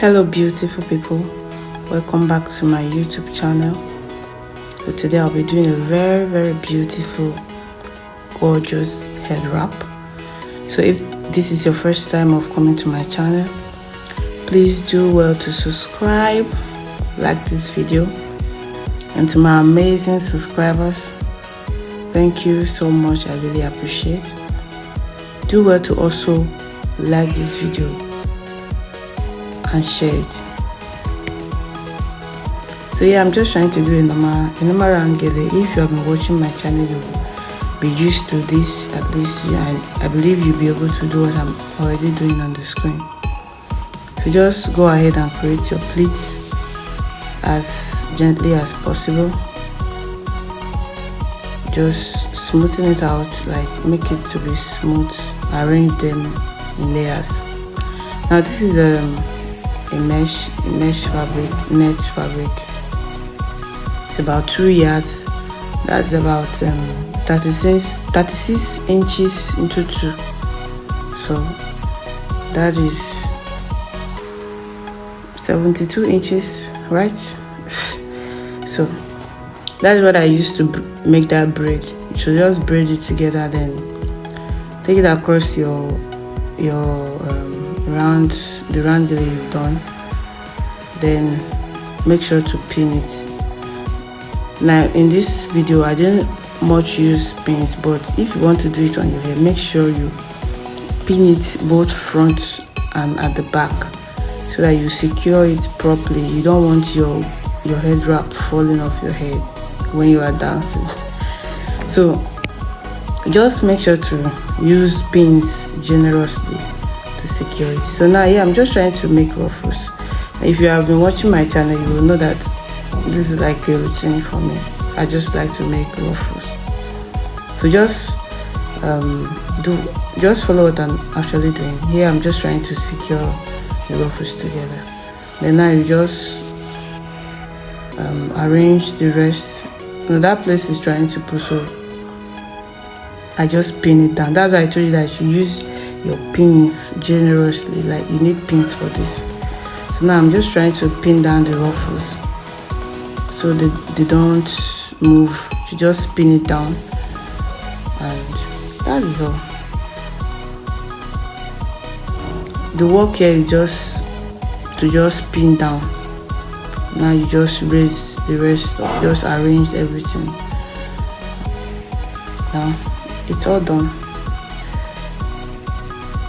Hello beautiful people, welcome back to my YouTube channel. So today I'll be doing a very beautiful, gorgeous head wrap. So if this is your first time of coming to my channel, please do well to subscribe, like this video, and to my amazing subscribers, thank you so much. I really appreciate. Do well to also like this video and share it. So yeah, I'm just trying to do a normal round gele. If you have been watching my channel, you'll be used to this. At least I believe you'll be able to do what I'm already doing on the screen. So just go ahead and create your pleats as gently as possible. Just smoothen it out, like make it to be smooth. Arrange them in layers. Now this is a mesh fabric, net fabric. It's about 2 yards. That's about 36 inches into 2. So that is 72 inches, right? So that's what I used to make that braid. You should just braid it together, then take it across your the round gele you've done, then make sure to pin it. Now in this video I didn't much use pins, but if you want to do it on your head, make sure you pin it both front and at the back so that you secure it properly. You don't want your head wrap falling off your head when you are dancing. So just make sure to use pins generously to secure it. So now I'm just trying to make ruffles. If you have been watching my channel, you will know that this is like a routine for me. I just like to make ruffles. So just follow what I'm actually doing. Here I'm just trying to secure the ruffles together. Then now you just arrange the rest. Now that place is trying to pull, so I just pin it down. That's why I told you that you should use your pins generously. Like you need pins for this. So now I'm just trying to pin down the ruffles so they don't move. You just pin it down, and that is all. The work here is just pin down. Now you just raise the rest, just arrange everything. Now it's all done,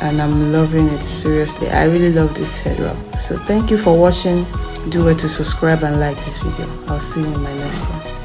and I'm loving it. Seriously, I really love this head wrap. So thank you for watching. Do well to subscribe and like this video. I'll see you in my next one.